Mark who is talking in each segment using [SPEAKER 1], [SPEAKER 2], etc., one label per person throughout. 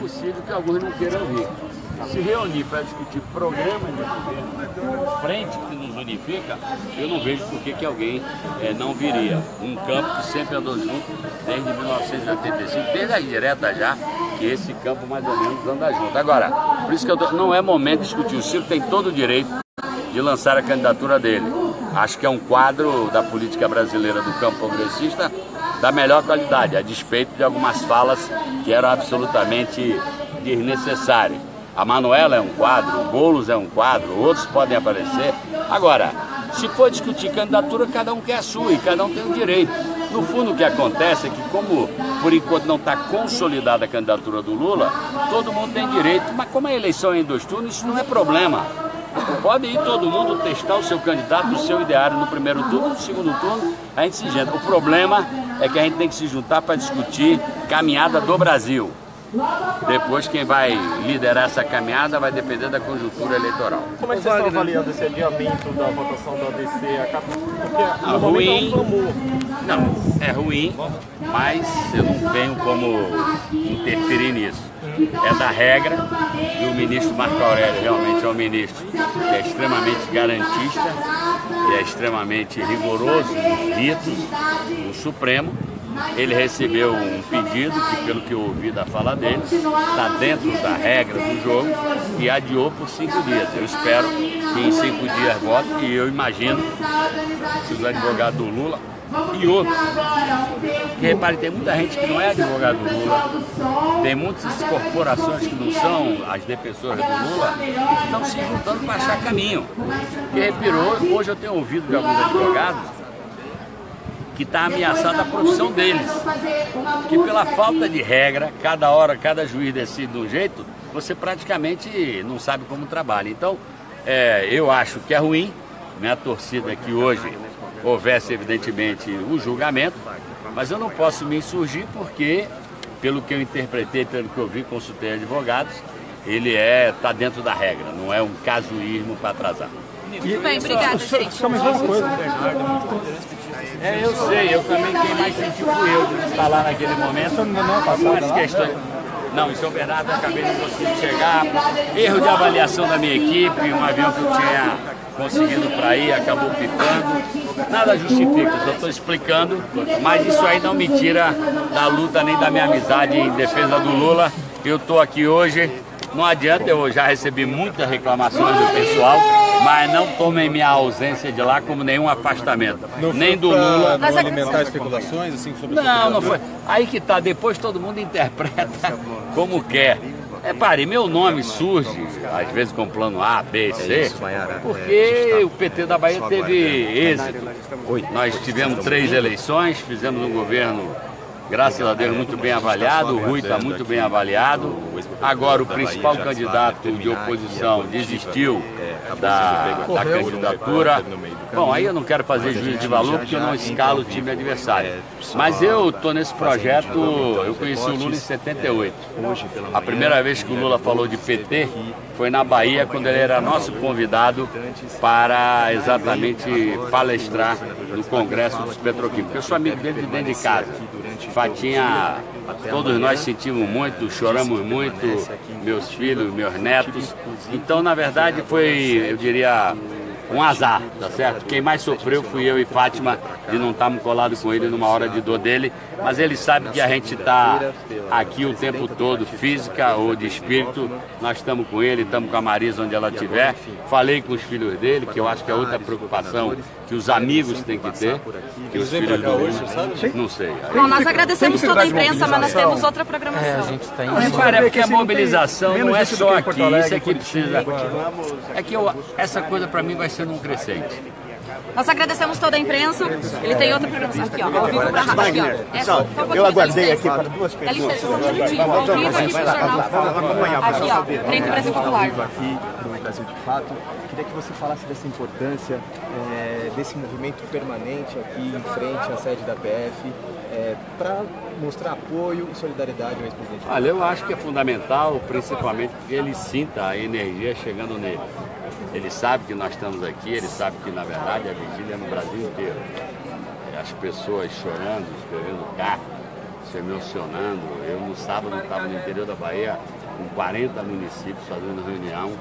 [SPEAKER 1] possível que alguns não queiram vir. Se reunir para discutir programa de governo, frente que nos unifica, eu não vejo por que alguém não viria. Um campo que sempre andou junto desde 1985, desde a direta já, que esse campo mais ou menos anda junto. Agora, por isso que não é momento de discutir. O Ciro tem todo o direito de lançar a candidatura dele. Acho que é um quadro da política brasileira do campo progressista da melhor qualidade, a despeito de algumas falas que eram absolutamente desnecessárias. A Manuela é um quadro, o Boulos é um quadro, outros podem aparecer. Agora, se for discutir candidatura, cada um quer a sua e cada um tem o direito. No fundo, o que acontece é que, como por enquanto não está consolidada a candidatura do Lula, todo mundo tem direito. Mas como a eleição é em 2 turnos, isso não é problema. Pode ir todo mundo testar o seu candidato, o seu ideário no primeiro turno, no segundo turno, a gente se junta. O problema é que a gente tem que se juntar para discutir caminhada do Brasil. Depois, quem vai liderar essa caminhada vai depender da conjuntura eleitoral.
[SPEAKER 2] Como é que vocês estão avaliando esse adiamento da votação do ABC? Porque no
[SPEAKER 1] ruim,
[SPEAKER 2] é um clamor.
[SPEAKER 1] Não, é ruim, mas eu não tenho como interferir nisso. É da regra, e o ministro Marco Aurélio realmente é um ministro que é extremamente garantista e é extremamente rigoroso nos ritos do Supremo. Ele recebeu um pedido que, pelo que eu ouvi da fala dele, está dentro da regra do jogo e adiou por 5 dias. Eu espero que em 5 dias vote e eu imagino que os advogados do Lula e outros, que repare, tem muita gente que não é advogado do Lula, tem muitas corporações que não são as defensoras do Lula, que estão se juntando para achar caminho. Que repirou, hoje eu tenho ouvido de alguns advogados que está ameaçada a profissão deles, que pela falta de regra, cada hora, cada juiz decide de um jeito, você praticamente não sabe como trabalha. Então, eu acho que é ruim, minha torcida é que hoje houvesse evidentemente o julgamento, mas eu não posso me insurgir porque, pelo que eu interpretei, pelo que eu vi, consultei advogados, ele está dentro da regra, não é um casuísmo para atrasar.
[SPEAKER 3] Muito bem, obrigada, gente.
[SPEAKER 2] Só mais uma coisa.
[SPEAKER 1] Eu sei, eu também, quem mais sentiu fui eu de estar lá naquele momento. Algumas questões. Não, em São Bernardo eu acabei não conseguindo chegar. Erro de avaliação da minha equipe, um avião que eu tinha conseguido para ir, acabou picando. Nada justifica, só estou explicando, mas isso aí não me tira da luta nem da minha amizade em defesa do Lula. Eu estou aqui hoje, não adianta, eu já recebi muitas reclamações do pessoal, mas não tomem minha ausência de lá como nenhum afastamento. Nem do Lula.
[SPEAKER 4] Não alimentar especulações assim sobre
[SPEAKER 1] Não foi. Aí que tá, depois todo mundo interpreta como quer. Repare, meu nome surge, às vezes com plano A, B, C, porque o PT da Bahia teve êxito. Nós tivemos 3 eleições, fizemos um governo, graças a Deus, muito bem avaliado, o Rui está muito bem avaliado. Agora o principal candidato de oposição desistiu da candidatura. Bom, aí eu não quero fazer juízo de valor porque eu não escalo o time adversário. Mas eu estou nesse projeto, eu conheci o Lula em 78. A primeira vez que o Lula falou de PT foi na Bahia, quando ele era nosso convidado para exatamente palestrar no Congresso dos Petroquímicos. Eu sou amigo dele de dentro de casa. Fatinha, todos nós sentimos muito, choramos muito, meus filhos, meus netos. Então, na verdade, foi, eu diria, um azar, tá certo? Quem mais sofreu fui eu e Fátima de não estarmos colados com ele numa hora de dor dele, mas ele sabe que a gente está aqui o tempo todo, física ou de espírito, nós estamos com ele, estamos com a Marisa onde ela estiver. Falei com os filhos dele, que eu acho que é outra preocupação que os amigos têm que ter, que os filhos do Lula, não sei.
[SPEAKER 3] Bom, nós agradecemos toda a imprensa, mas nós temos outra programação.
[SPEAKER 1] Repare, é porque a mobilização não é só aqui, isso aqui precisa... É que essa coisa para mim vai ser um crescente.
[SPEAKER 3] Nós agradecemos toda a imprensa. Ele tem outra programação aqui, ó, ao vivo para a rádio.
[SPEAKER 2] Pessoal, eu aguardei aqui para 2 pessoas.
[SPEAKER 3] Dá licença, um minutinho. Ao vivo aqui para o jornal. Aqui, ó, Frente Brasil Popular.
[SPEAKER 2] Aqui no Brasil de Fato. Queria que você falasse dessa importância desse movimento permanente aqui em frente à sede da PF, para mostrar apoio e solidariedade ao ex-presidente.
[SPEAKER 1] Olha, eu acho que é fundamental, principalmente porque ele sinta a energia chegando nele. Ele sabe que nós estamos aqui, ele sabe que, na verdade, a vigília é no Brasil inteiro. As pessoas chorando, escrevendo cartas, se emocionando. Eu no sábado estava no interior da Bahia com 40 municípios fazendo reunião,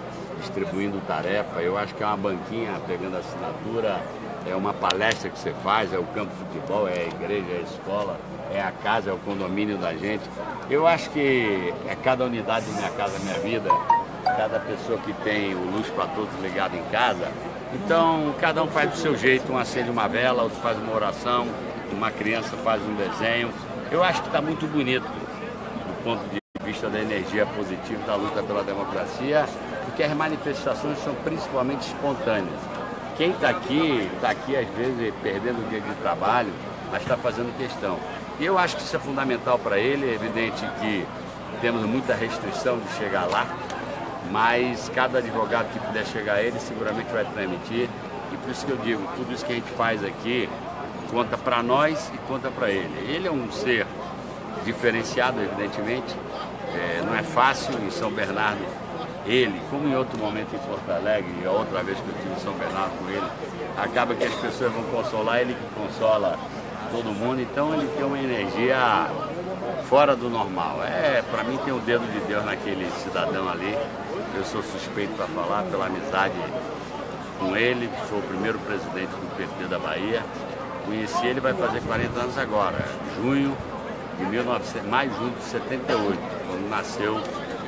[SPEAKER 1] distribuindo tarefa. Eu acho que é uma banquinha pegando assinatura, é uma palestra que você faz, é o campo de futebol, é a igreja, é a escola, é a casa, é o condomínio da gente. Eu acho que é cada unidade Minha Casa Minha Vida, cada pessoa que tem o Luz para Todos ligado em casa. Então, cada um faz do seu jeito, um acende uma vela, outro faz uma oração, uma criança faz um desenho. Eu acho que está muito bonito do ponto de vista da energia positiva da luta pela democracia, porque as manifestações são principalmente espontâneas. Quem está aqui às vezes perdendo o dia de trabalho, mas está fazendo questão. E eu acho que isso é fundamental para ele. É evidente que temos muita restrição de chegar lá, mas cada advogado que puder chegar a ele seguramente vai transmitir. E por isso que eu digo, tudo isso que a gente faz aqui conta para nós e conta para ele. Ele é um ser diferenciado, evidentemente. Não é fácil em São Bernardo. Ele, como em outro momento em Porto Alegre, e a outra vez que eu estive em São Bernardo com ele, acaba que as pessoas vão consolar, ele que consola todo mundo. Então ele tem uma energia fora do normal. Para mim tem o dedo de Deus naquele cidadão ali. Eu sou suspeito para falar pela amizade com ele, sou o primeiro presidente do PT da Bahia. Conheci ele, vai fazer 40 anos agora, junho de 1900, mais junho de 78, quando nasceu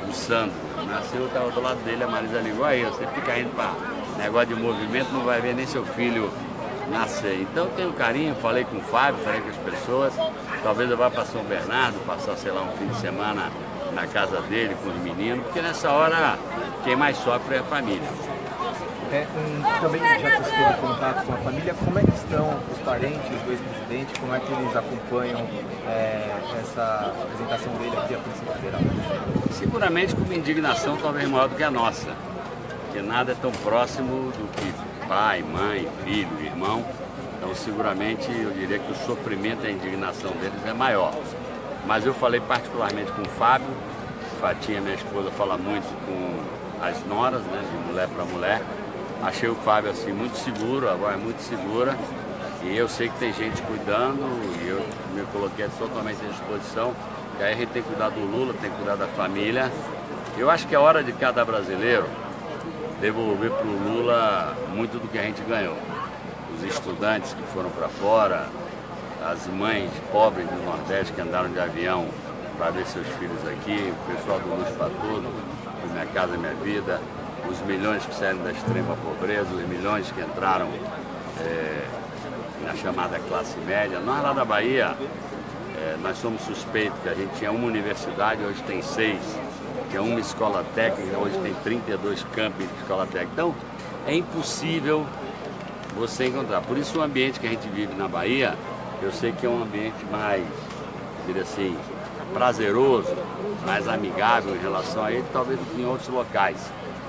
[SPEAKER 1] o Sandro. Nasceu, eu estava do lado dele, a Marisa ligou, aí você fica indo para negócio de movimento, não vai ver nem seu filho nascer. Então eu tenho carinho, falei com o Fábio, falei com as pessoas, talvez eu vá para São Bernardo, passar, sei lá, um fim de semana na casa dele com os meninos, porque nessa hora quem mais sofre é a família.
[SPEAKER 2] Também já que você teve contato com a família, como é que estão os parentes do ex-presidente, como é que eles acompanham essa apresentação dele aqui à Polícia Federal?
[SPEAKER 1] Seguramente com uma indignação talvez maior do que a nossa, porque nada é tão próximo do que pai, mãe, filho, irmão. Então seguramente eu diria que o sofrimento e a indignação deles é maior. Mas eu falei particularmente com o Fábio, Fatinha, minha esposa, fala muito com as noras, né, de mulher para mulher. Achei o Fábio assim muito seguro, a voz é muito segura, e eu sei que tem gente cuidando, e eu me coloquei totalmente à disposição. E aí a gente tem que cuidar do Lula, tem que cuidar da família. Eu acho que é hora de cada brasileiro devolver para o Lula muito do que a gente ganhou. Os estudantes que foram para fora, as mães pobres do Nordeste que andaram de avião para ver seus filhos aqui, o pessoal do Luz para Tudo, do Minha Casa Minha Vida, os milhões que saíram da extrema pobreza, os milhões que entraram na chamada classe média. Nós lá da Bahia, nós somos suspeitos que a gente tinha uma universidade, hoje tem 6, tinha uma escola técnica, hoje tem 32 campos de escola técnica. Então, é impossível você encontrar. Por isso o ambiente que a gente vive na Bahia, eu sei que é um ambiente mais, diria assim, prazeroso, mais amigável em relação a ele, talvez do que em outros locais.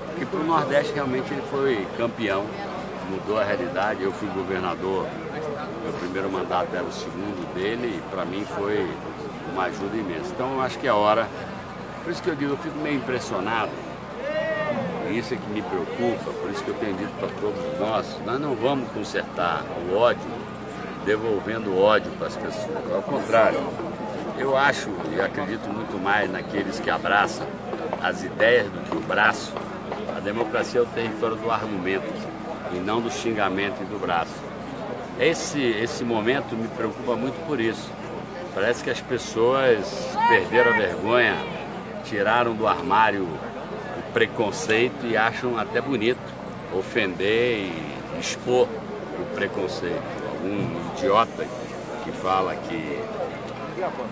[SPEAKER 1] Porque para o Nordeste realmente ele foi campeão, mudou a realidade. Eu fui governador, meu primeiro mandato era o segundo dele, e para mim foi uma ajuda imensa. Então eu acho que é hora, por isso que eu digo, eu fico meio impressionado, e isso é que me preocupa, por isso que eu tenho dito para todos nós não vamos consertar o ódio devolvendo ódio para as pessoas, ao contrário. Eu acho e acredito muito mais naqueles que abraçam as ideias do que o braço. A democracia é o território do argumento e não do xingamento e do braço. Esse momento me preocupa muito por isso. Parece que as pessoas perderam a vergonha, tiraram do armário o preconceito e acham até bonito ofender e expor o preconceito. Algum idiota que fala que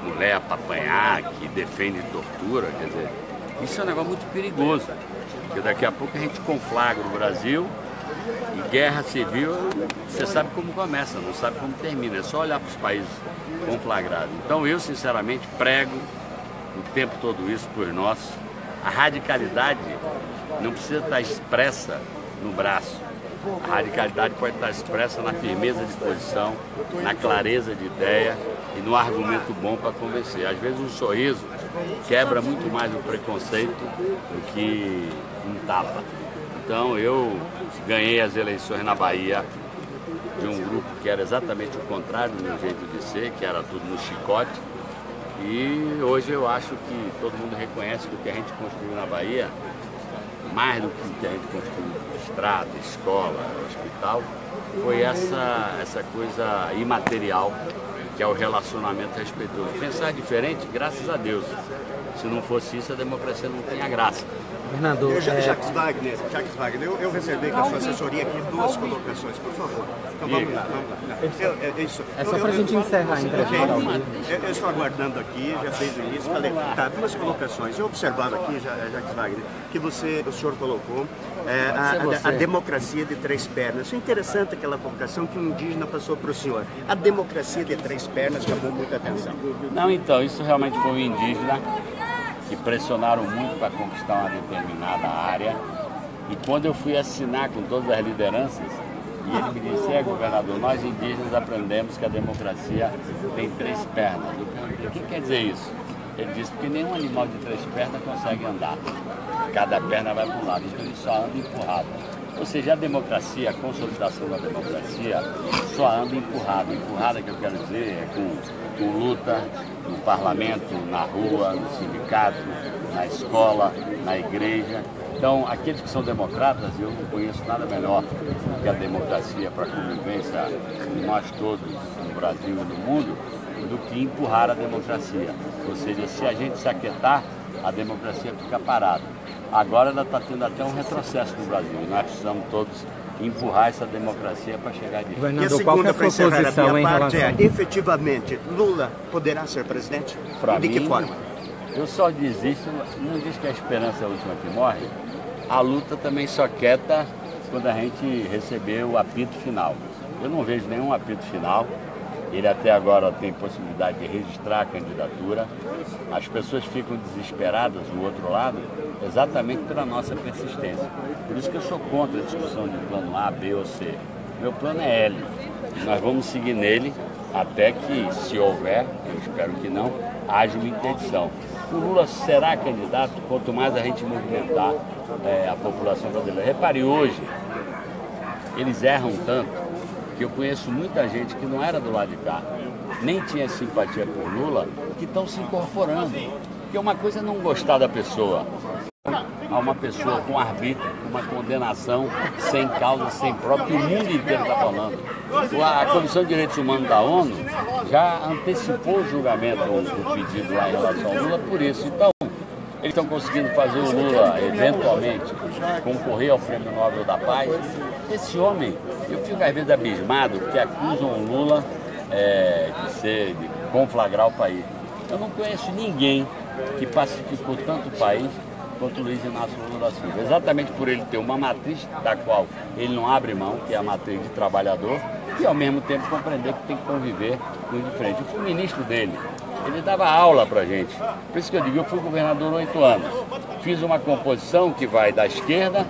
[SPEAKER 1] mulher é para apanhar, que defende tortura, quer dizer, isso é um negócio muito perigoso, porque daqui a pouco a gente conflagra o Brasil e guerra civil, você sabe como começa, não sabe como termina, é só olhar para os países conflagrados. Então eu sinceramente prego o tempo todo isso por nós. A radicalidade não precisa estar expressa no braço, a radicalidade pode estar expressa na firmeza de posição, na clareza de ideia e no argumento bom para convencer. Às vezes um sorriso quebra muito mais o preconceito do que um tapa. Então eu ganhei as eleições na Bahia de um grupo que era exatamente o contrário do meu jeito de ser, que era tudo no chicote. E hoje eu acho que todo mundo reconhece que o que a gente construiu na Bahia, mais do que o que a gente construiu, estrada, escola, hospital, foi essa coisa imaterial, que é o relacionamento respeitoso. Pensar diferente, graças a Deus. Se não fosse isso, a democracia não tinha graça.
[SPEAKER 5] Governador, Jacques Wagner, eu reservei com a sua assessoria aqui 2 colocações, por favor. Então vamos lá.
[SPEAKER 2] É só para a gente encerrar a entrevista.
[SPEAKER 5] Eu estou aguardando aqui, já desde o início, tá, 2 colocações. Eu observava aqui, Jacques Wagner, que o senhor colocou a democracia de 3 pernas. É interessante aquela colocação que um indígena passou para o senhor. A democracia de 3 pernas chamou muita atenção.
[SPEAKER 1] Não, então, isso realmente foi um indígena que pressionaram muito para conquistar uma determinada área. E quando eu fui assinar com todas as lideranças, e ele me disse, governador, nós indígenas aprendemos que a democracia tem 3 pernas. O que quer dizer isso? Ele disse que nenhum animal de 3 pernas consegue andar. Cada perna vai para um lado, então ele só anda empurrado. Ou seja, a democracia, a consolidação da democracia só anda empurrado. Empurrada, que eu quero dizer, é com luta no parlamento, na rua, no sindicato, na escola, na igreja. Então, aqueles que são democratas, eu não conheço nada melhor do que a democracia para a convivência de nós todos no Brasil e no mundo, do que empurrar a democracia. Ou seja, se a gente se aquietar, a democracia fica parada. Agora ela está tendo até um retrocesso no Brasil. Nós precisamos todos empurrar essa democracia para chegar de
[SPEAKER 5] E a segunda, para encerrar a minha parte, efetivamente, Lula poderá ser presidente?
[SPEAKER 1] Pra
[SPEAKER 5] e de
[SPEAKER 1] mim,
[SPEAKER 5] que forma?
[SPEAKER 1] Eu só desisto, não diz que a esperança é a última que morre. A luta também só quieta quando a gente receber o apito final. Eu não vejo nenhum apito final. Ele até agora tem possibilidade de registrar a candidatura. As pessoas ficam desesperadas do outro lado exatamente pela nossa persistência. Por isso que eu sou contra a discussão de plano A, B ou C. Meu plano é L. Nós vamos seguir nele até que, se houver, eu espero que não, haja uma interdição. O Lula será candidato quanto mais a gente movimentar a população brasileira. Repare, hoje, eles erram tanto que eu conheço muita gente que não era do lado de cá, nem tinha simpatia por Lula, que estão se incorporando. Porque uma coisa é não gostar da pessoa, a uma pessoa com arbítrio, com uma condenação sem causa, sem prova, que o mundo inteiro está falando. A Comissão de Direitos Humanos da ONU já antecipou o julgamento do pedido lá em relação ao Lula por isso. Então, eles estão conseguindo fazer o Lula, eventualmente, concorrer ao Prêmio Nobel da Paz. Esse homem, eu fico às vezes abismado, porque acusam o Lula de conflagrar o país. Eu não conheço ninguém que pacificou tanto o país quanto o Luiz Inácio Lula da Silva. Exatamente por ele ter uma matriz da qual ele não abre mão, que é a matriz de trabalhador, e ao mesmo tempo compreender que tem que conviver com o diferente. Eu fui ministro dele. Ele dava aula pra gente. Por isso que eu digo, eu fui governador 8 anos. Fiz uma composição que vai da esquerda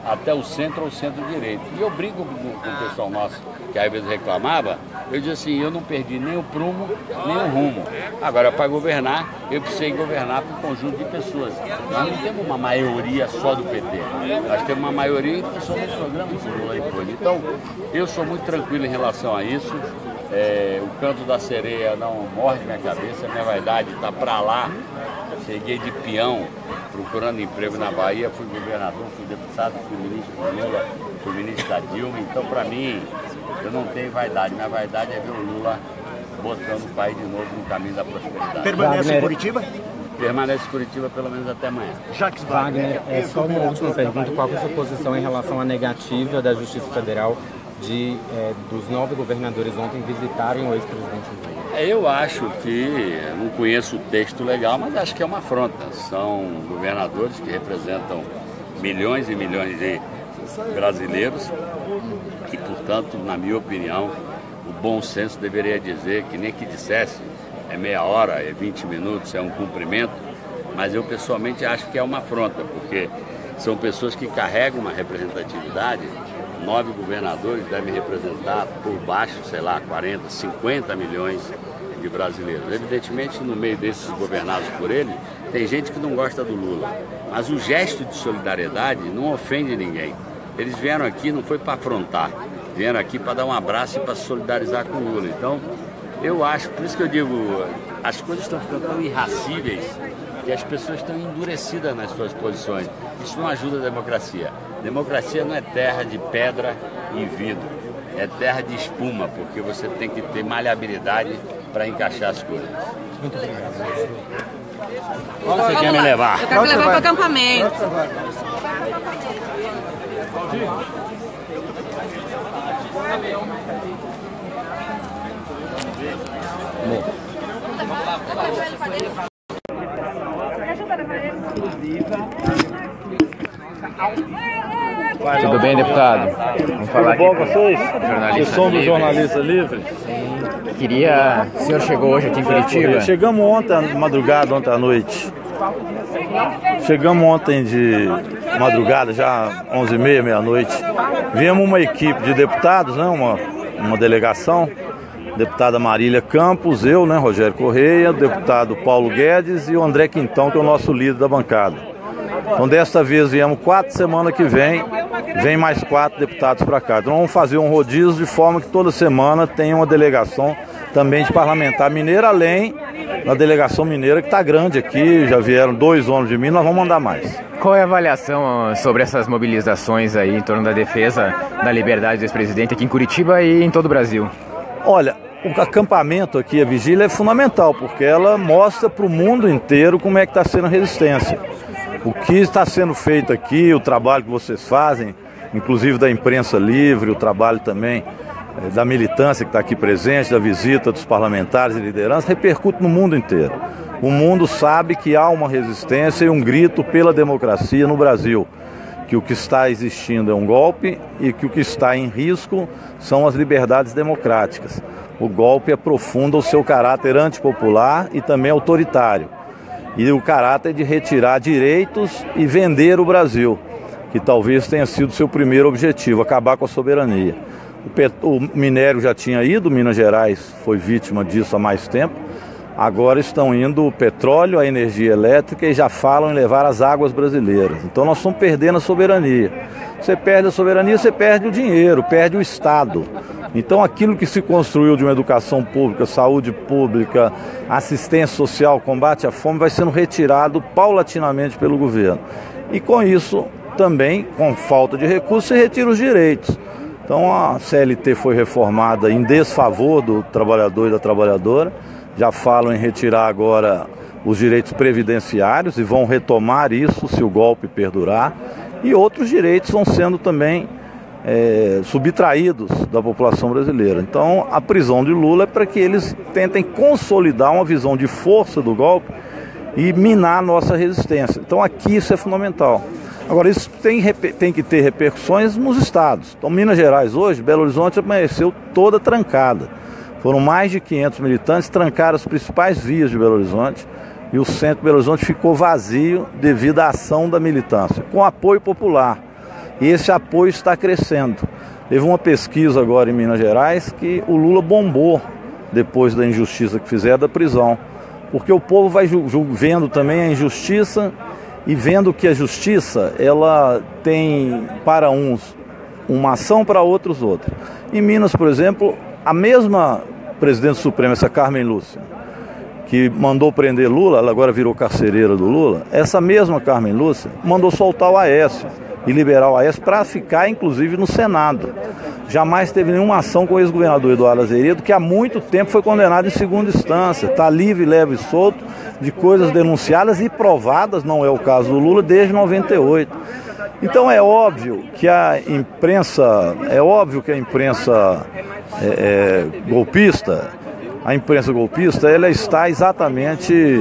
[SPEAKER 1] até o centro ou centro-direito. E eu brinco com o pessoal nosso, que às vezes reclamava, eu disse assim, eu não perdi nem o prumo, nem o rumo. Agora, para governar, eu precisei governar para um conjunto de pessoas. Nós não temos uma maioria só do PT. Nós temos uma maioria em função dos programas do Lula e Cone. Então, eu sou muito tranquilo em relação a isso. O canto da sereia não morde minha cabeça, minha vaidade está para lá. Cheguei de peão, procurando emprego na Bahia, fui governador, fui deputado, fui ministro do Lula, fui ministro da Dilma. Então, para mim, eu não tenho vaidade. Minha vaidade é ver o Lula botando o país de novo no caminho da prosperidade.
[SPEAKER 5] Permanece em Curitiba?
[SPEAKER 1] Permanece em Curitiba pelo menos até amanhã.
[SPEAKER 5] Jacques
[SPEAKER 2] Wagner, só uma última pergunta. Qual é a sua posição em relação à negativa da Justiça Federal dos 9 governadores ontem visitarem o ex-presidente Lula?
[SPEAKER 1] Eu acho que, não conheço o texto legal, mas acho que é uma afronta. São governadores que representam milhões e milhões de brasileiros e, portanto, na minha opinião, o bom senso deveria dizer que nem que dissesse é meia hora, é 20 minutos, é um cumprimento, mas eu pessoalmente acho que é uma afronta, porque são pessoas que carregam uma representatividade. 9 governadores devem representar por baixo, sei lá, 40, 50 milhões de brasileiros. Evidentemente, no meio desses governados por ele, tem gente que não gosta do Lula. Mas o gesto de solidariedade não ofende ninguém. Eles vieram aqui, não foi para afrontar, vieram aqui para dar um abraço e para se solidarizar com o Lula. Então, eu acho, por isso que eu digo, as coisas estão ficando tão irracíveis que as pessoas estão endurecidas nas suas posições. Isso não ajuda a democracia. Democracia não é terra de pedra e vidro, é terra de espuma, porque você tem que ter maleabilidade para encaixar as coisas. Muito obrigado. Onde você quer me levar?
[SPEAKER 3] Eu quero me levar para o acampamento.
[SPEAKER 6] Tudo bem, deputado? Vamos falar aqui
[SPEAKER 4] Tudo bom, vocês?
[SPEAKER 6] Vocês
[SPEAKER 4] são do Jornalista Livre?
[SPEAKER 6] O senhor chegou hoje aqui em Curitiba?
[SPEAKER 4] Chegamos ontem à madrugada, ontem à noite. Chegamos ontem de madrugada, já 11h30, meia-noite. Viemos uma equipe de deputados, né, uma delegação. Deputada Marília Campos, eu, né, Rogério Correia, deputado Paulo Guedes e o André Quintão, que é o nosso líder da bancada. Então desta vez viemos 4, semana que vem mais 4 deputados para cá. Então vamos fazer um rodízio de forma que toda semana tenha uma delegação também de parlamentar mineiro, além da delegação mineira que está grande aqui, já vieram 2 ônibus de mim, nós vamos mandar mais.
[SPEAKER 6] Qual é a avaliação sobre essas mobilizações aí em torno da defesa da liberdade do ex-presidente aqui em Curitiba e em todo o Brasil?
[SPEAKER 4] Olha, o acampamento aqui, a vigília, é fundamental, porque ela mostra para o mundo inteiro como é que está sendo a resistência. O que está sendo feito aqui, o trabalho que vocês fazem, inclusive da imprensa livre, o trabalho também da militância que está aqui presente, da visita dos parlamentares e lideranças, repercute no mundo inteiro. O mundo sabe que há uma resistência e um grito pela democracia no Brasil, que o que está existindo é um golpe e que o que está em risco são as liberdades democráticas. O golpe aprofunda o seu caráter antipopular e também autoritário. E o caráter de retirar direitos e vender o Brasil, que talvez tenha sido seu primeiro objetivo, acabar com a soberania. O minério já tinha ido, Minas Gerais foi vítima disso há mais tempo. Agora estão indo o petróleo, a energia elétrica e já falam em levar as águas brasileiras. Então nós estamos perdendo a soberania. Você perde a soberania, você perde o dinheiro, perde o Estado. Então aquilo que se construiu de uma educação pública, saúde pública, assistência social, combate à fome, vai sendo retirado paulatinamente pelo governo. E com isso, também, com falta de recursos, se retira os direitos. Então a CLT foi reformada em desfavor do trabalhador e da trabalhadora. Já falam em retirar agora os direitos previdenciários e vão retomar isso se o golpe perdurar. E outros direitos vão sendo também subtraídos da população brasileira. Então a prisão de Lula é para que eles tentem consolidar uma visão de força do golpe e minar a nossa resistência. Então aqui isso é fundamental. Agora isso tem que ter repercussões nos estados. Então Minas Gerais hoje, Belo Horizonte amanheceu toda trancada. Foram mais de 500 militantes, trancaram as principais vias de Belo Horizonte e o centro de Belo Horizonte ficou vazio devido à ação da militância, com apoio popular. E esse apoio está crescendo. Teve uma pesquisa agora em Minas Gerais que o Lula bombou depois da injustiça que fizeram da prisão. Porque o povo vai vendo também a injustiça e vendo que a justiça ela tem para uns uma ação, para outros outra. Em Minas, por exemplo, a mesma presidente suprema, essa Carmen Lúcia, que mandou prender Lula, ela agora virou carcereira do Lula, essa mesma Carmen Lúcia mandou soltar o Aécio e liberar o Aécio para ficar, inclusive, no Senado. Jamais teve nenhuma ação com o ex-governador Eduardo Azeredo, que há muito tempo foi condenado em segunda instância. Está livre, leve e solto de coisas denunciadas e provadas, não é o caso do Lula, desde 98. Então é óbvio que a imprensa golpista, ela está exatamente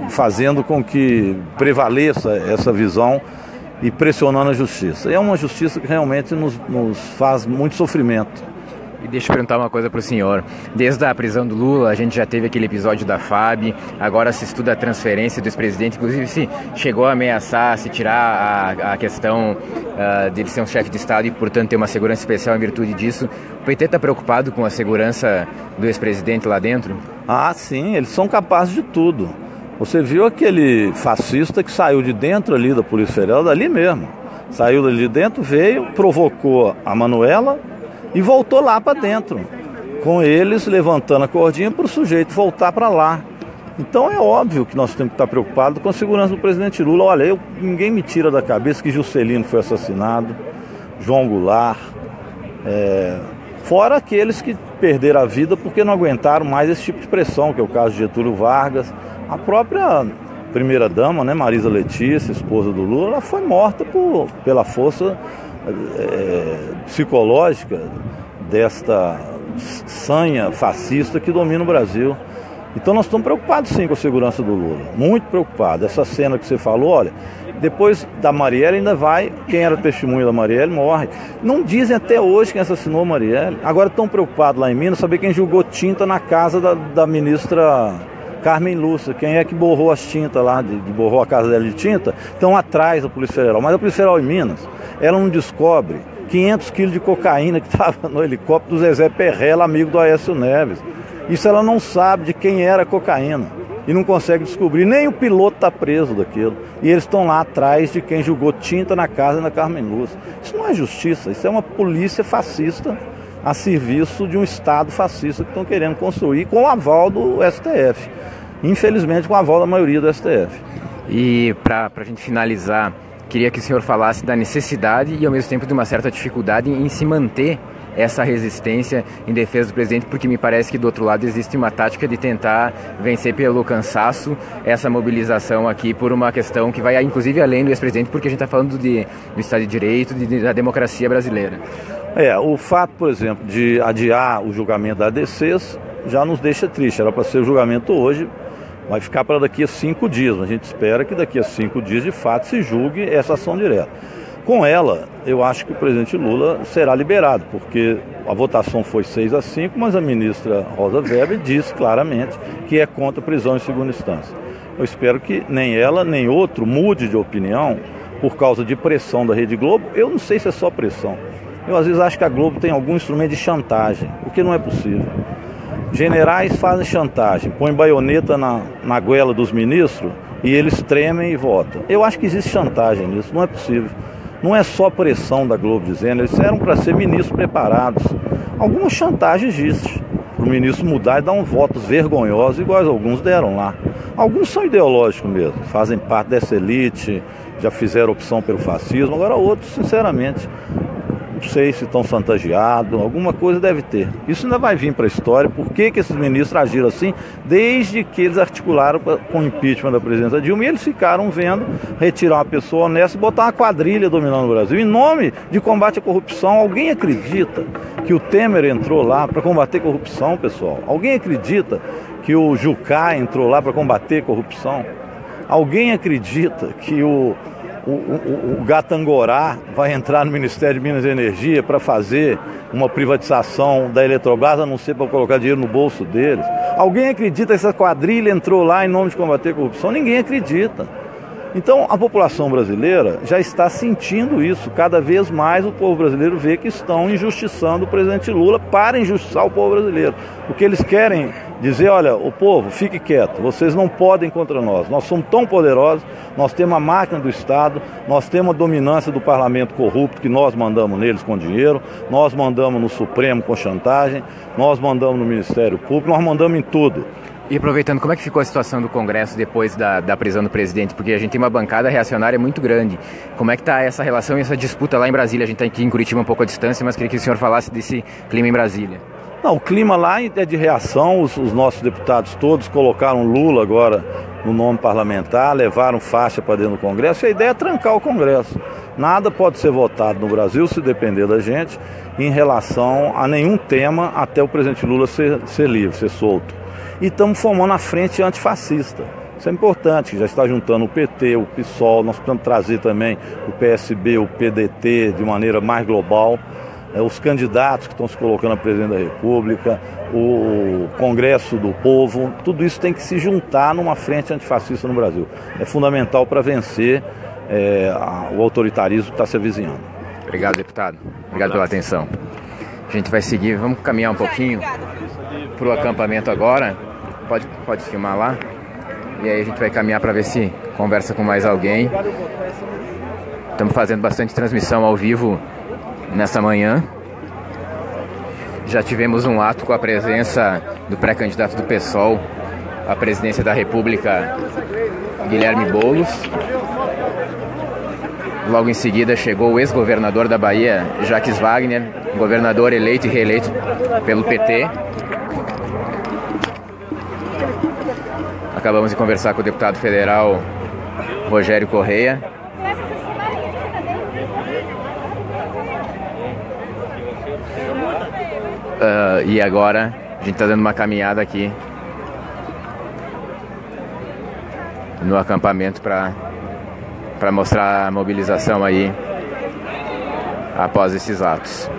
[SPEAKER 4] fazendo com que prevaleça essa visão e pressionando a justiça. É uma justiça que realmente nos faz muito sofrimento.
[SPEAKER 6] E deixa eu perguntar uma coisa para o senhor. Desde a prisão do Lula, a gente já teve aquele episódio da FAB, agora se estuda a transferência do ex-presidente, inclusive se chegou a ameaçar, se tirar a questão de ele ser um chefe de Estado e, portanto, ter uma segurança especial em virtude disso. O PT está preocupado com a segurança do ex-presidente lá dentro?
[SPEAKER 4] Ah, sim, eles são capazes de tudo. Você viu aquele fascista que saiu de dentro ali da Polícia Federal, dali mesmo. Saiu dali de dentro, veio, provocou a Manuela e voltou lá para dentro, com eles levantando a cordinha para o sujeito voltar para lá. Então é óbvio que nós temos que estar preocupados com a segurança do presidente Lula. Olha, ninguém me tira da cabeça que Juscelino foi assassinado, João Goulart, fora aqueles que perderam a vida porque não aguentaram mais esse tipo de pressão, que é o caso de Getúlio Vargas. A própria primeira-dama, né, Marisa Letícia, esposa do Lula, ela foi morta pela força psicológica desta sanha fascista que domina o Brasil. Então nós estamos preocupados sim com a segurança do Lula, muito preocupados. Essa cena que você falou, olha, depois da Marielle ainda vai, quem era testemunha da Marielle morre. Não dizem até hoje quem assassinou a Marielle. Agora estão preocupados lá em Minas, saber quem jogou tinta na casa da ministra Carmen Lúcia, quem é que borrou as tintas lá, borrou a casa dela de tinta. Estão atrás da Polícia Federal, mas a Polícia Federal em Minas, ela não descobre 500 quilos de cocaína que estava no helicóptero do Zezé Perrella, amigo do Aécio Neves. Isso ela não sabe de quem era a cocaína e não consegue descobrir, nem o piloto está preso daquilo. E eles estão lá atrás de quem jogou tinta na casa da Carmen Lúcia. Isso não é justiça, isso é uma polícia fascista a serviço de um Estado fascista que estão querendo construir com o aval do STF. Infelizmente com o aval da maioria do STF.
[SPEAKER 6] E para a gente finalizar, queria que o senhor falasse da necessidade e ao mesmo tempo de uma certa dificuldade em se manter essa resistência em defesa do presidente, porque me parece que do outro lado existe uma tática de tentar vencer pelo cansaço essa mobilização aqui por uma questão que vai inclusive além do ex-presidente, porque a gente está falando do Estado de Direito, da democracia brasileira.
[SPEAKER 4] O fato, por exemplo, de adiar o julgamento da ADCs já nos deixa triste. Era para ser o julgamento hoje, vai ficar para daqui a 5 dias. A gente espera que daqui a 5 dias de fato se julgue essa ação direta. Com ela, eu acho que o presidente Lula será liberado, porque a votação foi 6-5, mas a ministra Rosa Weber disse claramente que é contra a prisão em segunda instância. Eu espero que nem ela, nem outro mude de opinião por causa de pressão da Rede Globo. Eu não sei se é só pressão. Eu às vezes acho que a Globo tem algum instrumento de chantagem, o que não é possível. Generais fazem chantagem, põem baioneta na goela dos ministros e eles tremem e votam. Eu acho que existe chantagem nisso, não é possível. Não é só pressão da Globo dizendo, eles eram para ser ministros preparados. Alguma chantagem existe, para o ministro mudar e dar uns votos vergonhosos, iguais alguns deram lá. Alguns são ideológicos mesmo, fazem parte dessa elite, já fizeram opção pelo fascismo, agora outros, sinceramente, não sei se estão chantageados, alguma coisa deve ter. Isso ainda vai vir para a história, por que esses ministros agiram assim, desde que eles articularam com o impeachment da presidenta Dilma, e eles ficaram vendo retirar uma pessoa honesta e botar uma quadrilha dominando o Brasil. Em nome de combate à corrupção, alguém acredita que o Temer entrou lá para combater corrupção, pessoal? Alguém acredita que o Jucá entrou lá para combater corrupção? Alguém acredita que o Gatangorá vai entrar no Ministério de Minas e Energia para fazer uma privatização da Eletrobras, a não ser para colocar dinheiro no bolso deles? Alguém acredita que essa quadrilha entrou lá em nome de combater a corrupção? Ninguém acredita. Então a população brasileira já está sentindo isso. Cada vez mais o povo brasileiro vê que estão injustiçando o presidente Lula para injustiçar o povo brasileiro. O que eles querem dizer, olha, o povo, fique quieto, vocês não podem contra nós. Nós somos tão poderosos, nós temos a máquina do Estado, nós temos a dominância do parlamento corrupto que nós mandamos neles com dinheiro, nós mandamos no Supremo com chantagem, nós mandamos no Ministério Público, nós mandamos em tudo.
[SPEAKER 6] E aproveitando, como é que ficou a situação do Congresso depois da prisão do presidente? Porque a gente tem uma bancada reacionária muito grande. Como é que está essa relação e essa disputa lá em Brasília? A gente está aqui em Curitiba um pouco à distância, mas queria que o senhor falasse desse clima em Brasília.
[SPEAKER 4] Não, o clima lá é de reação. Os nossos deputados todos colocaram Lula agora no nome parlamentar, levaram faixa para dentro do Congresso. E a ideia é trancar o Congresso. Nada pode ser votado no Brasil, se depender da gente, em relação a nenhum tema até o presidente Lula ser livre, ser solto. E estamos formando a frente antifascista. Isso é importante, já está juntando o PT, o PSOL, nós precisamos trazer também o PSB, o PDT de maneira mais global, os candidatos que estão se colocando a presidente da República, o Congresso do Povo, tudo isso tem que se juntar numa frente antifascista no Brasil. É fundamental para vencer o autoritarismo que está se avizinhando.
[SPEAKER 6] Obrigado, deputado. Obrigado pela atenção. A gente vai seguir, vamos caminhar um pouquinho para o acampamento agora. Pode filmar lá. E aí a gente vai caminhar para ver se conversa com mais alguém. Estamos fazendo bastante transmissão ao vivo nessa manhã. Já tivemos um ato com a presença do pré-candidato do PSOL à presidência da República, Guilherme Boulos. Logo em seguida chegou o ex-governador da Bahia, Jacques Wagner, governador eleito e reeleito pelo PT. Acabamos de conversar com o deputado federal Rogério Correia. E agora a gente está dando uma caminhada aqui no acampamento para mostrar a mobilização aí após esses atos.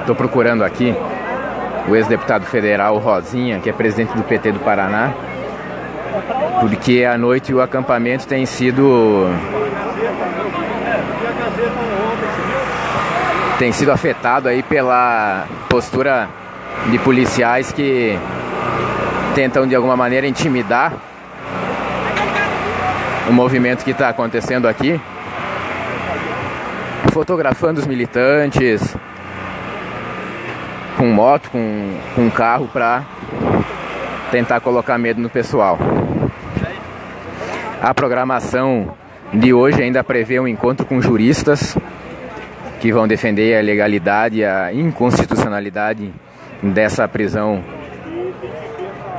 [SPEAKER 6] Estou procurando aqui o ex-deputado federal Rosinha, que é presidente do PT do Paraná, porque à noite o acampamento tem sido afetado aí pela postura de policiais que tentam de alguma maneira intimidar o movimento que está acontecendo aqui, fotografando os militantes com moto, com carro, para tentar colocar medo no pessoal. A programação de hoje ainda prevê um encontro com juristas que vão defender a legalidade e a inconstitucionalidade dessa prisão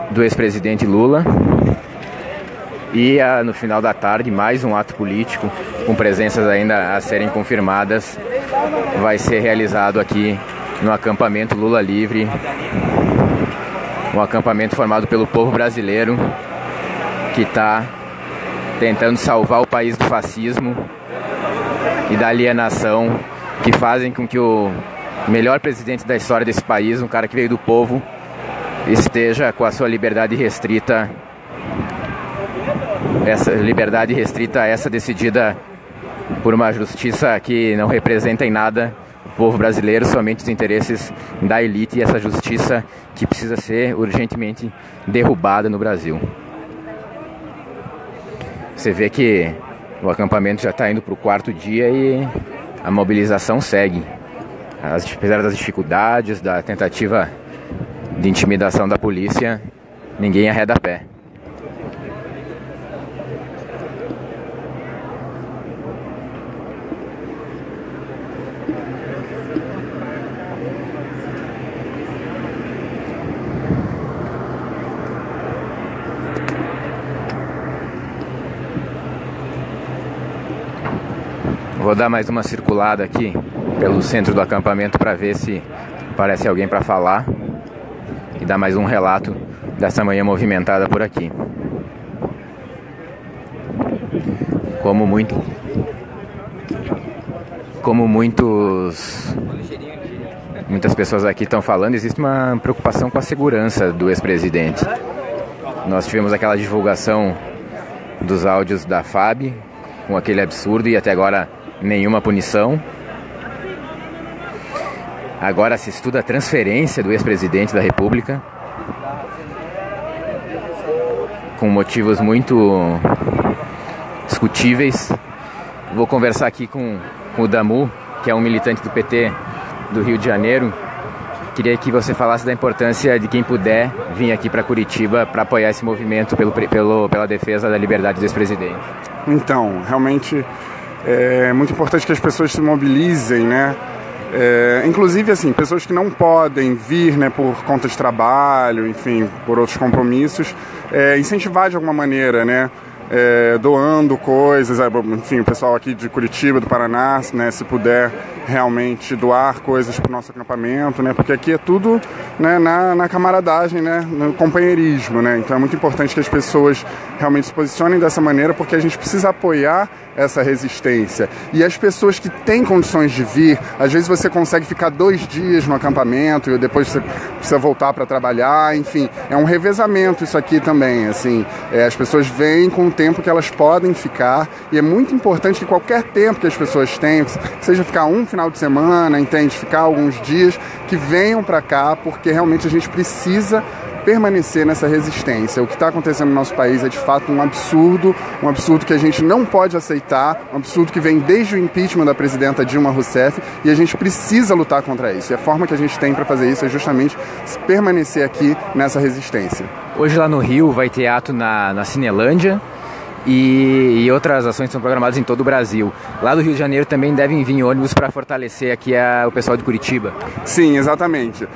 [SPEAKER 6] do ex-presidente Lula. E no final da tarde, mais um ato político, com presenças ainda a serem confirmadas, vai ser realizado aqui no acampamento Lula Livre, um acampamento formado pelo povo brasileiro que está tentando salvar o país do fascismo e da alienação, que fazem com que o melhor presidente da história desse país, um cara que veio do povo, esteja com a sua liberdade restrita, essa decidida por uma justiça que não representa em nada o povo brasileiro, somente os interesses da elite, e essa justiça que precisa ser urgentemente derrubada no Brasil. Você vê que o acampamento já está indo para o 4º dia e a mobilização segue. Apesar das dificuldades, da tentativa de intimidação da polícia, ninguém arreda pé. Vou dar mais uma circulada aqui pelo centro do acampamento para ver se aparece alguém para falar e dar mais um relato dessa manhã movimentada por aqui. Muitas pessoas aqui estão falando, existe uma preocupação com a segurança do ex-presidente. Nós tivemos aquela divulgação dos áudios da FAB com aquele absurdo e até agora nenhuma punição. Agora se estuda a transferência do ex-presidente da República, com motivos muito discutíveis. Vou conversar aqui com o Damu, que é um militante do PT do Rio de Janeiro. Queria que você falasse da importância de quem puder vir aqui para Curitiba para apoiar esse movimento pela defesa da liberdade do ex-presidente.
[SPEAKER 7] Então, realmente é muito importante que as pessoas se mobilizem, né? Inclusive, assim, pessoas que não podem vir, né, por conta de trabalho, enfim, por outros compromissos, incentivar de alguma maneira, né? Doando coisas, enfim, o pessoal aqui de Curitiba, do Paraná, né, se puder realmente doar coisas para o nosso acampamento, né, porque aqui é tudo, né, na camaradagem, né, no companheirismo, né, então é muito importante que as pessoas realmente se posicionem dessa maneira, porque a gente precisa apoiar essa resistência. E as pessoas que têm condições de vir, às vezes você consegue ficar 2 dias no acampamento e depois você precisa voltar para trabalhar, enfim, é um revezamento isso aqui também, assim, as pessoas vêm com o tempo que elas podem ficar, e é muito importante que qualquer tempo que as pessoas tenham, seja ficar um final de semana, entende, ficar alguns dias, que venham para cá, porque realmente a gente precisa permanecer nessa resistência. O que está acontecendo no nosso país é de fato um absurdo que a gente não pode aceitar, um absurdo que vem desde o impeachment da presidenta Dilma Rousseff, e a gente precisa lutar contra isso. E a forma que a gente tem para fazer isso é justamente permanecer aqui nessa resistência.
[SPEAKER 6] Hoje lá no Rio vai ter ato na Cinelândia e outras ações são programadas em todo o Brasil. Lá do Rio de Janeiro também devem vir ônibus para fortalecer aqui o pessoal de Curitiba.
[SPEAKER 7] Sim, exatamente.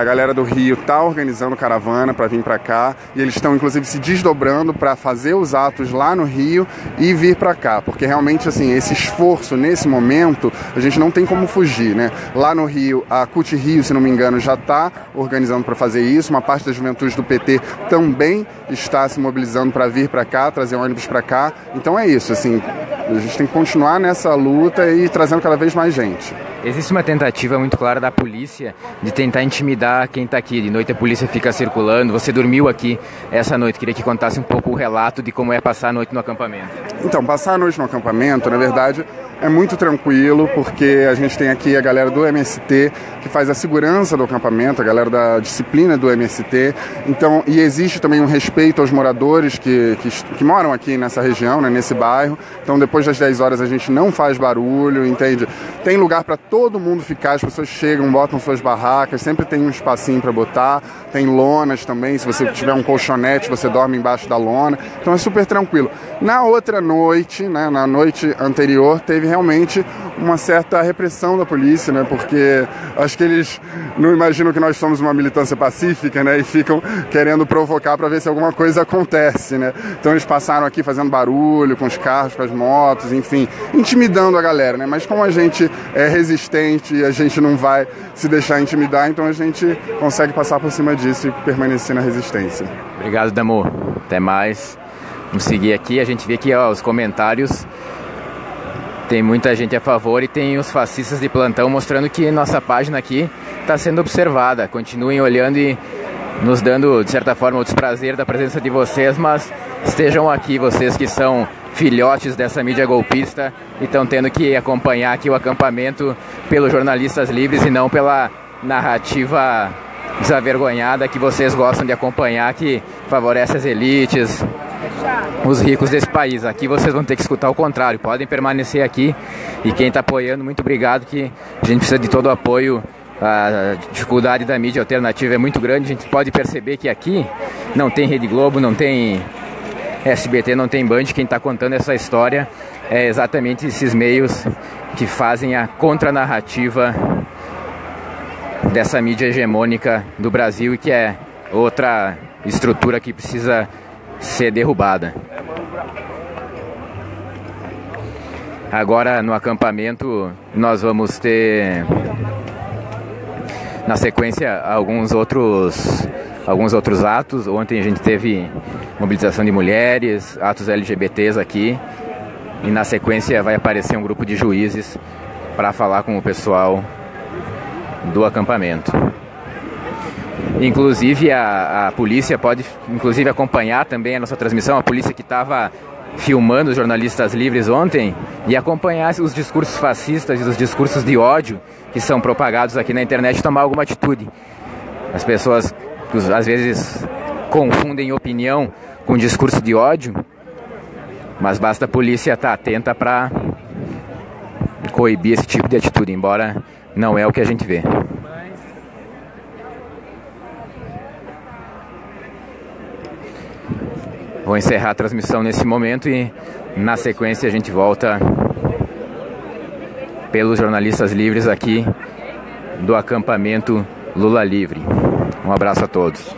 [SPEAKER 7] A galera do Rio está organizando caravana para vir para cá, e eles estão inclusive se desdobrando para fazer os atos lá no Rio e vir para cá, porque realmente assim, esse esforço nesse momento a gente não tem como fugir, né? Lá no Rio, a CUT Rio, se não me engano, já está organizando para fazer isso, uma parte da juventude do PT também está se mobilizando para vir para cá, trazer ônibus para cá. Então é isso, assim, a gente tem que continuar nessa luta e trazendo cada vez mais gente.
[SPEAKER 6] Existe uma tentativa muito clara da polícia de tentar intimidar quem está aqui. De noite a polícia fica circulando. Você dormiu aqui essa noite. Queria que contasse um pouco o relato de como é passar a noite no acampamento.
[SPEAKER 7] Então, passar a noite no acampamento, na verdade, é muito tranquilo, porque a gente tem aqui a galera do MST que faz a segurança do acampamento, a galera da disciplina do MST. Então, e existe também um respeito aos moradores que moram aqui nessa região, né, nesse bairro. Então, depois das 10 horas a gente não faz barulho, entende? Tem lugar para todo mundo ficar, as pessoas chegam, botam suas barracas, sempre tem um espacinho para botar, tem lonas também, se você tiver um colchonete, você dorme embaixo da lona. Então é super tranquilo. Na outra noite, né, na noite anterior, teve realmente uma certa repressão da polícia, né, porque acho que eles não imaginam que nós somos uma militância pacífica, né, e ficam querendo provocar para ver se alguma coisa acontece, né. Então eles passaram aqui fazendo barulho com os carros, com as motos, enfim, intimidando a galera, né, mas como a gente é resistente e a gente não vai se deixar intimidar, então a gente consegue passar por cima disso e permanecer na resistência.
[SPEAKER 6] Obrigado, Damo. Até mais. Vamos seguir aqui. A gente vê aqui os comentários. Tem muita gente a favor e tem os fascistas de plantão mostrando que nossa página aqui está sendo observada. Continuem olhando e nos dando, de certa forma, o desprazer da presença de vocês, mas estejam aqui, vocês que são filhotes dessa mídia golpista e estão tendo que acompanhar aqui o acampamento pelos jornalistas livres e não pela narrativa desavergonhada que vocês gostam de acompanhar, que favorece as elites, os ricos desse país. Aqui vocês vão ter que escutar o contrário. Podem permanecer aqui, e quem está apoiando, muito obrigado, que a gente precisa de todo o apoio. A dificuldade da mídia alternativa é muito grande. A gente pode perceber que aqui não tem Rede Globo, não tem SBT, não tem Band. Quem está contando essa história é exatamente esses meios que fazem a contranarrativa dessa mídia hegemônica do Brasil, e que é outra estrutura que precisa ser derrubada. Agora no acampamento nós vamos ter, na sequência, alguns outros atos. Ontem a gente teve mobilização de mulheres, atos LGBTs aqui, e na sequência vai aparecer um grupo de juízes para falar com o pessoal do acampamento. Inclusive a polícia pode acompanhar também a nossa transmissão, a polícia que estava filmando os jornalistas livres ontem, e acompanhar os discursos fascistas e os discursos de ódio que são propagados aqui na internet, e tomar alguma atitude. As pessoas às vezes confundem opinião com discurso de ódio, mas basta a polícia estar atenta para coibir esse tipo de atitude, embora não é o que a gente vê. Vou encerrar a transmissão nesse momento e na sequência a gente volta pelos jornalistas livres aqui do acampamento Lula Livre. Um abraço a todos.